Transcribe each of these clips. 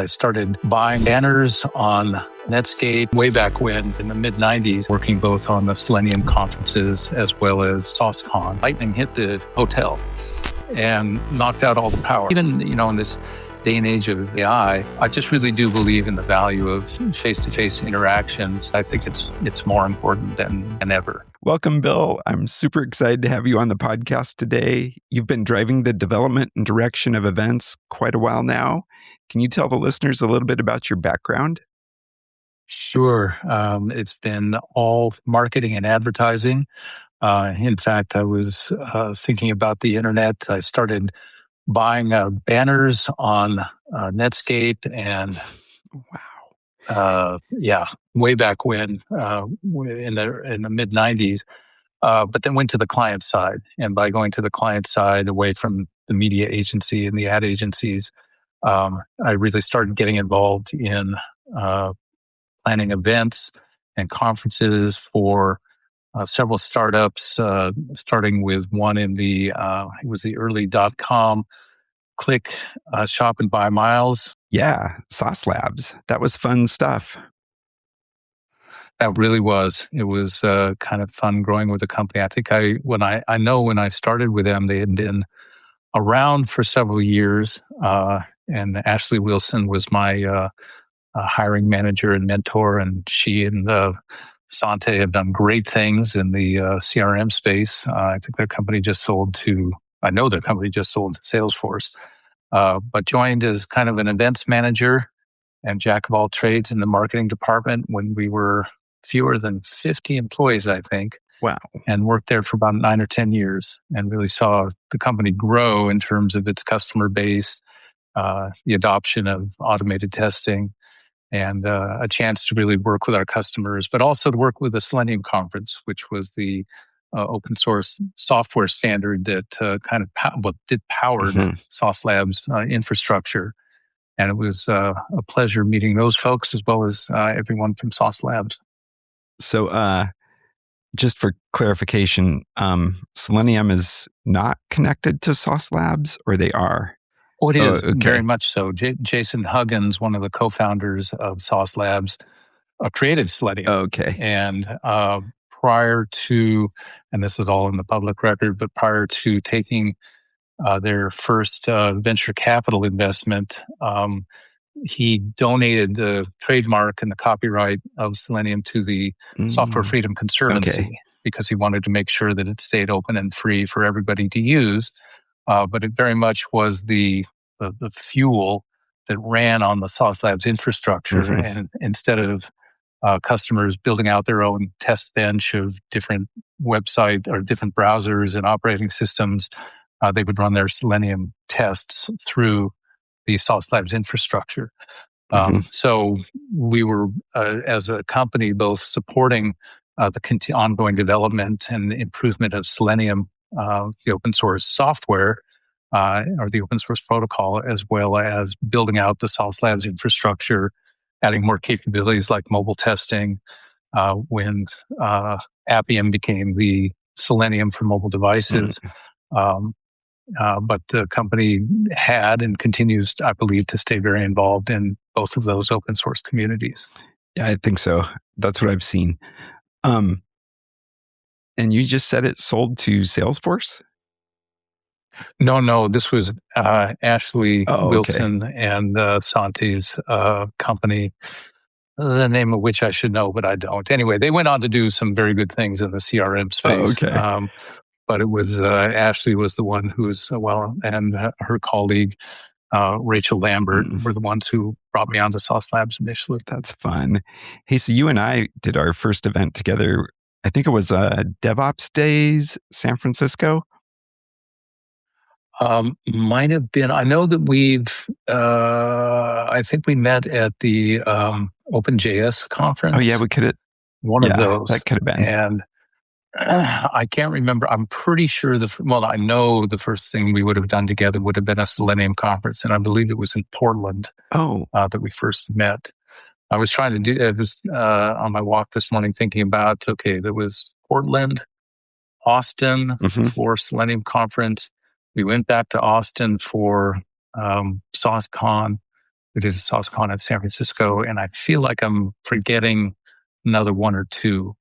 I started buying banners on Netscape way back when in the mid-90s, working both on the Selenium conferences as well as SauceCon. Lightning hit the hotel and knocked out all the power. Even, in this day and age of AI, I just really do believe in the value of face-to-face interactions. I think it's more important than ever. Welcome, Bill. I'm super excited to have you on the podcast today. You've been driving the development and direction of events quite a while now. Can you tell the listeners a little bit about your background? Sure. It's been all marketing and advertising. In fact, I was thinking about the internet. I started buying banners on Netscape and way back when in the mid 90s. But then went to the client side, and by going to the client side, away from the media agency and the ad agencies, I really started getting involved in planning events and conferences for several startups, starting with one in it was the early .com click shop and buy miles. Yeah, Sauce Labs. That was fun stuff. That really was. It was kind of fun growing with the company. I think when I started with them, they had been around for several years, and Ashley Wilson was my hiring manager and mentor, and she and Sante have done great things in the CRM space. I think their company just sold to Salesforce, but joined as kind of an events manager and jack of all trades in the marketing department when we were fewer than 50 employees, I think. Wow. And worked there for about 9 or 10 years and really saw the company grow in terms of its customer base, the adoption of automated testing, and a chance to really work with our customers, but also to work with the Selenium Conference, which was the open source software standard that powered Sauce Labs infrastructure. And it was a pleasure meeting those folks as well as everyone from Sauce Labs. So just for clarification, Selenium is not connected to Sauce Labs, or they are? Oh, it is, very much so. Jason Huggins, one of the co-founders of Sauce Labs, created Selenium. Okay. And prior to, and this is all in the public record, but prior to taking their first venture capital investment, he donated the trademark and the copyright of Selenium to the Software Freedom Conservancy because he wanted to make sure that it stayed open and free for everybody to use. But it very much was the fuel that ran on the Sauce Labs infrastructure. And instead of customers building out their own test bench of different website or different browsers and operating systems, they would run their Selenium tests through the Sauce Labs infrastructure. So we were, as a company, both supporting the ongoing development and improvement of Selenium, the open source software, or the open source protocol, as well as building out the Sauce Labs infrastructure, adding more capabilities like mobile testing, when Appium became the Selenium for mobile devices. But the company had and continues, I believe, to stay very involved in both of those open source communities. Yeah, I think so. That's what I've seen. And you just said it sold to Salesforce? No. This was Ashley Wilson and Santi's company, the name of which I should know, but I don't. Anyway, they went on to do some very good things in the CRM space. But it was Ashley was the one who was and her colleague Rachel Lambert were the ones who brought me onto Sauce Labs initially. That's fun. Hey, so you and I did our first event together. I think it was DevOps Days, San Francisco. Might have been. I know that I think we met at the OpenJS conference. Oh yeah, we could have. One of those. That could have been. And I can't remember. I'm pretty sure I know the first thing we would have done together would have been a Selenium conference, and I believe it was in Portland. That we first met. I was trying to it was on my walk this morning thinking about, there was Portland, Austin for Selenium conference. We went back to Austin for SauceCon. We did a SauceCon in San Francisco, and I feel like I'm forgetting another one or two.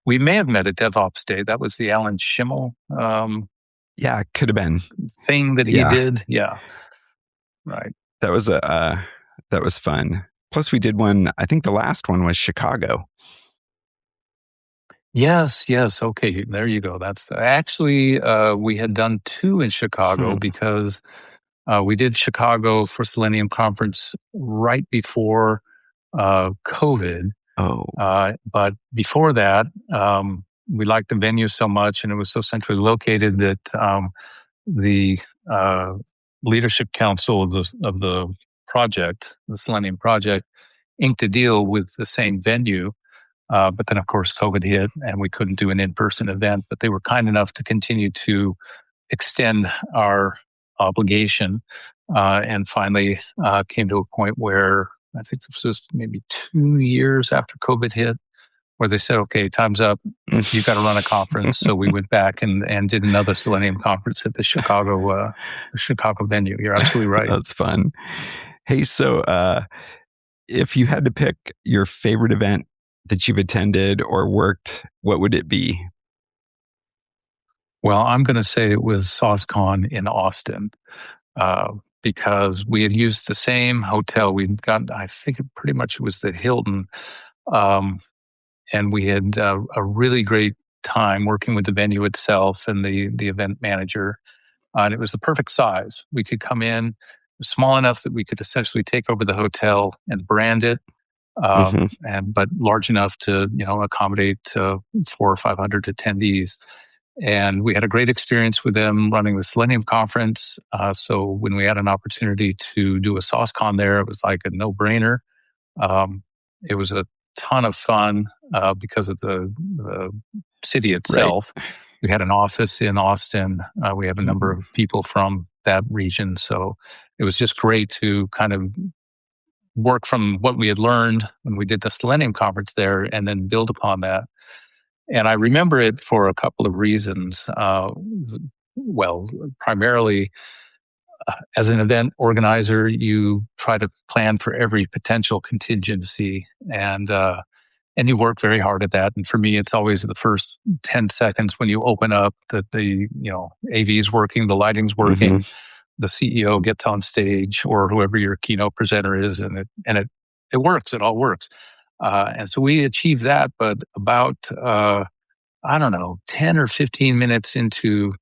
We may have met at DevOps Day. That was the Alan Schimmel Yeah, it could have been thing that he did. Yeah, right. That was fun. Plus, we did one. I think the last one was Chicago. Yes. Okay, there you go. That's actually we had done two in Chicago because we did Chicago for Selenium Conference right before COVID. But before that, we liked the venue so much, and it was so centrally located that the leadership council of the project, the Selenium project, inked a deal with the same venue. But then, of course, COVID hit, and we couldn't do an in-person event. But they were kind enough to continue to extend our obligation, and finally came to a point where I think this was maybe 2 years after COVID hit, where they said, "Okay, time's up. You got to run a conference." So we went back and did another Selenium conference at the Chicago venue. You're absolutely right. That's fun. Hey, so if you had to pick your favorite event that you've attended or worked, what would it be? Well, I'm going to say it was SauceCon in Austin, because we had used the same hotel. We'd got, I think pretty much it was the Hilton, and we had a really great time working with the venue itself and the event manager. And it was the perfect size. We could come in small enough that we could essentially take over the hotel and brand it, but large enough to accommodate 400 or 500 attendees. And we had a great experience with them running the Selenium Conference. So when we had an opportunity to do a SauceCon there, it was like a no-brainer. It was a ton of fun because of the city itself. Right. We had an office in Austin. We have a number of people from that region. So it was just great to kind of work from what we had learned when we did the Selenium Conference there and then build upon that. And I remember it for a couple of reasons. Well, primarily, as an event organizer, you try to plan for every potential contingency, and you work very hard at that. And for me, it's always the first 10 seconds when you open up that the AV is working, the lighting's working, the CEO gets on stage, or whoever your keynote presenter is, and it works. It all works. And so we achieved that, but about, 10 or 15 minutes into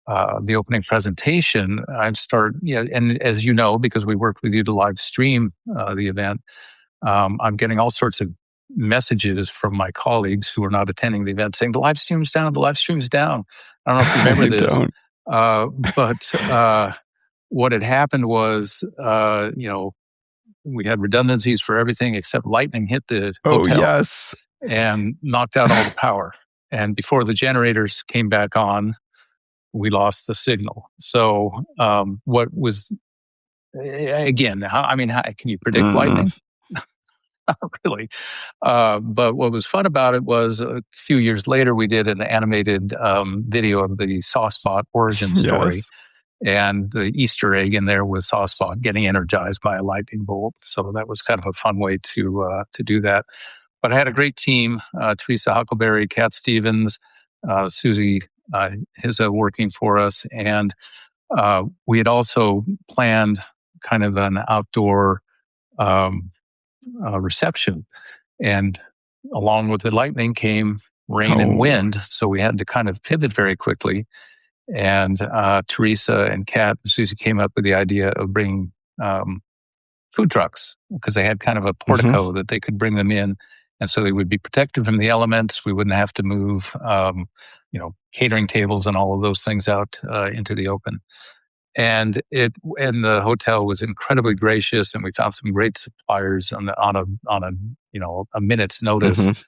the opening presentation, I'd start, and as you know, because we worked with you to live stream the event, I'm getting all sorts of messages from my colleagues who are not attending the event saying, the live stream's down. I don't know if you remember this. But what had happened was, we had redundancies for everything except lightning hit the hotel. Yes. And knocked out all the power. And before the generators came back on, we lost the signal. So what was, again, how can you predict lightning? Not really. But what was fun about it was a few years later, we did an animated video of the SauceBot origin story. Yes. And the Easter egg in there was SauceBot getting energized by a lightning bolt. So that was kind of a fun way to do that. But I had a great team, Teresa Huckleberry, Kat Stevens, Susie Hizza working for us. And we had also planned kind of an outdoor reception. And along with the lightning came rain and wind. So we had to kind of pivot very quickly. And Teresa and Kat and Susie came up with the idea of bringing food trucks because they had kind of a portico that they could bring them in. And so they would be protected from the elements. We wouldn't have to move, catering tables and all of those things out into the open. And the hotel was incredibly gracious, and we found some great suppliers on a minute's notice.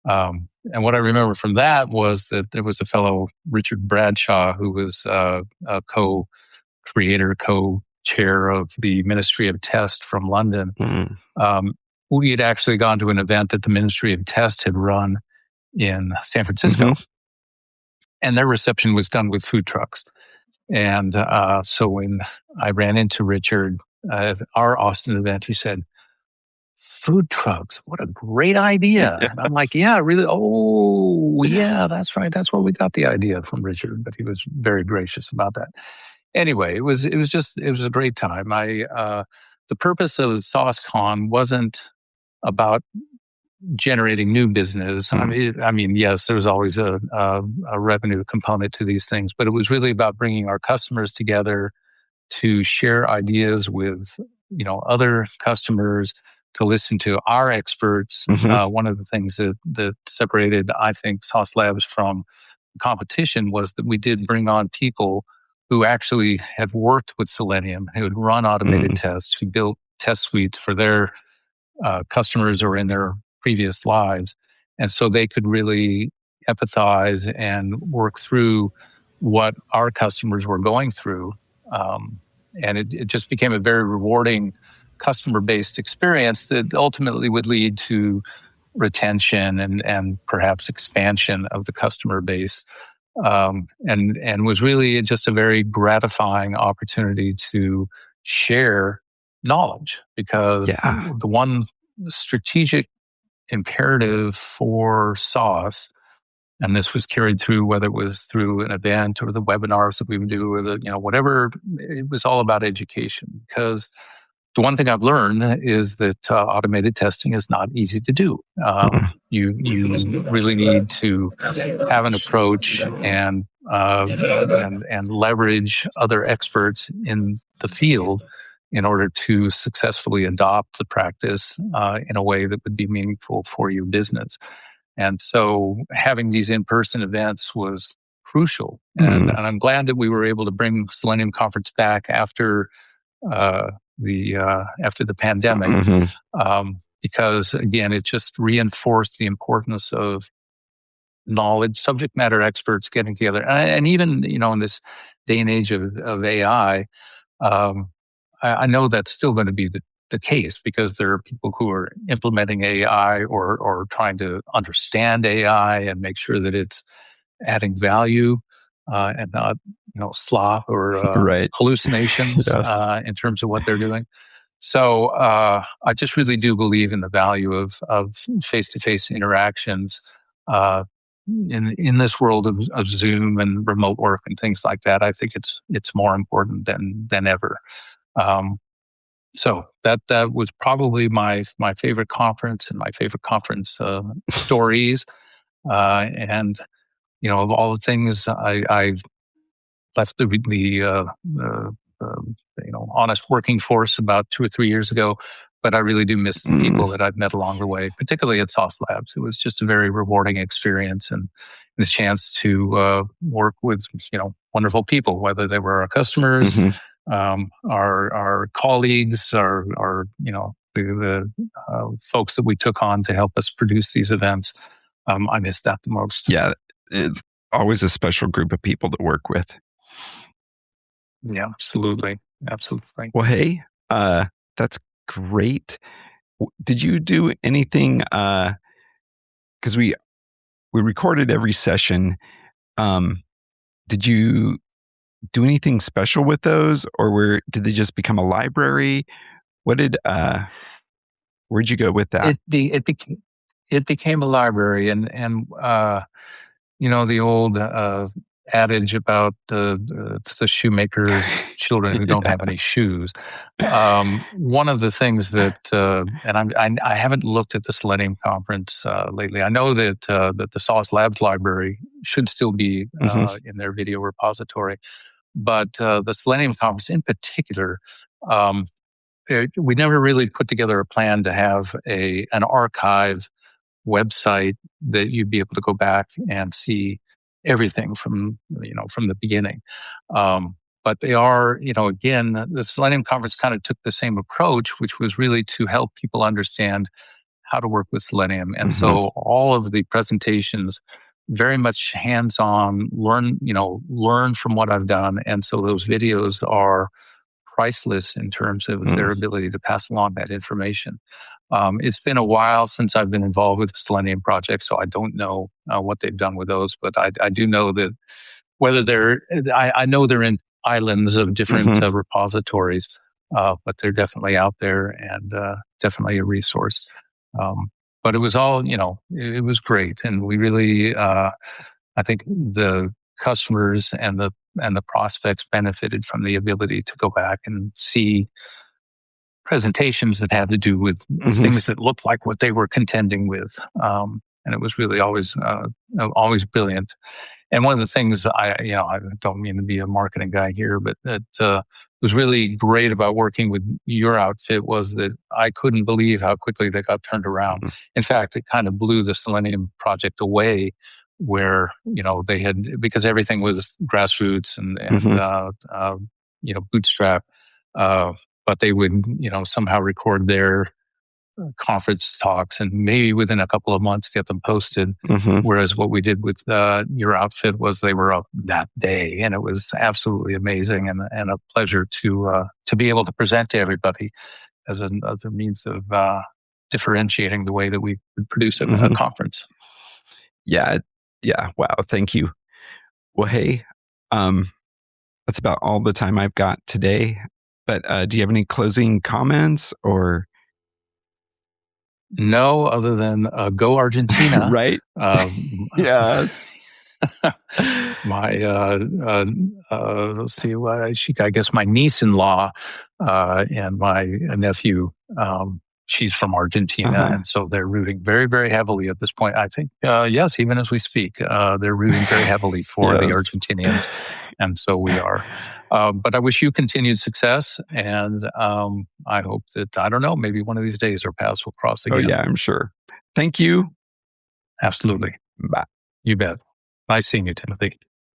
And what I remember from that was that there was a fellow, Richard Bradshaw, who was a co-creator, co-chair of the Ministry of Test from London. We had actually gone to an event that the Ministry of Test had run in San Francisco, and their reception was done with food trucks. And so when I ran into Richard our Austin event, he said, "Food trucks, what a great idea." And I'm like, "Yeah, really? Oh, yeah, that's right. That's where we got the idea from Richard." But he was very gracious about that. Anyway, it was a great time. The purpose of SauceCon wasn't about generating new business. I mean, yes, there's always a revenue component to these things, but it was really about bringing our customers together to share ideas with, other customers, to listen to our experts. One of the things that separated, I think, Sauce Labs from competition was that we did bring on people who actually had worked with Selenium, who had run automated tests, who built test suites for their customers or in their previous lives. And so they could really empathize and work through what our customers were going through. And it just became a very rewarding customer-based experience that ultimately would lead to retention and perhaps expansion of the customer base. And was really just a very gratifying opportunity to share knowledge, because the one strategic imperative for Sauce, and this was carried through whether it was through an event or the webinars that we would do, or whatever, it was all about education. Because the one thing I've learned is that automated testing is not easy to do. You really need to have an approach and leverage other experts in the field in order to successfully adopt the practice in a way that would be meaningful for your business. And so having these in-person events was crucial. And I'm glad that we were able to bring Selenium Conference back after the pandemic, because again, it just reinforced the importance of knowledge, subject matter experts getting together. And even, in this day and age of AI, I know that's still going to be the case, because there are people who are implementing AI or trying to understand AI and make sure that it's adding value and not, slop or hallucinations in terms of what they're doing. So I just really do believe in the value of face-to-face interactions in this world of Zoom and remote work and things like that. I think it's more important than ever. So that was probably my favorite conference and my favorite conference stories. And of all the things, I left the honest working force about 2 or 3 years ago, but I really do miss the people that I've met along the way, particularly at Sauce Labs. It was just a very rewarding experience, and the chance to work with wonderful people, whether they were our customers, our colleagues, our the folks that we took on to help us produce these events. I miss that the most. Yeah, it's always a special group of people to work with. Yeah, absolutely. Well, hey, that's great. Did you do anything? Because we recorded every session. Did you do anything special with those, or did they just become a library? Where'd you go with that? It became a library, and the old adage about the shoemaker's children who don't have any shoes. One of the things that, and I haven't looked at the Selenium Conference lately. I know that the Sauce Labs library should still be in their video repository, but the Selenium Conference in particular, we never really put together a plan to have an archive website that you'd be able to go back and see everything from the beginning. But they are, again, the Selenium Conference kind of took the same approach, which was really to help people understand how to work with Selenium. And so all of the presentations, very much hands-on, learn from what I've done. And so those videos are priceless in terms of their ability to pass along that information. It's been a while since I've been involved with the Selenium project, so I don't know what they've done with those. But I do know that I know they're in islands of different repositories. but they're definitely out there and definitely a resource. But it was all, it was great, and we really, I think the customers and the prospects benefited from the ability to go back and see presentations that had to do with things that looked like what they were contending with. And it was really always brilliant. And one of the things I don't mean to be a marketing guy here, but that was really great about working with your outfit was that I couldn't believe how quickly they got turned around. In fact, it kind of blew the Selenium project away, where they had, because everything was grassroots and bootstrap, but they would somehow record their conference talks and maybe within a couple of months get them posted. Whereas what we did with your outfit was they were up that day, and it was absolutely amazing and a pleasure to be able to present to everybody as another means of differentiating the way that we produce a conference. Yeah. Wow. Thank you. Well, hey, that's about all the time I've got today. But do you have any closing comments or? No, other than go Argentina. Right? Yes. My let's see, I guess my niece-in-law and my nephew, she's from Argentina, and so they're rooting very, very heavily at this point. I think, yes, even as we speak, they're rooting very heavily for the Argentinians, and so we are. But I wish you continued success, and I hope that, I don't know, maybe one of these days our paths will cross again. Oh, yeah, I'm sure. Thank you. Absolutely. Bye. You bet. Nice seeing you, Timothy.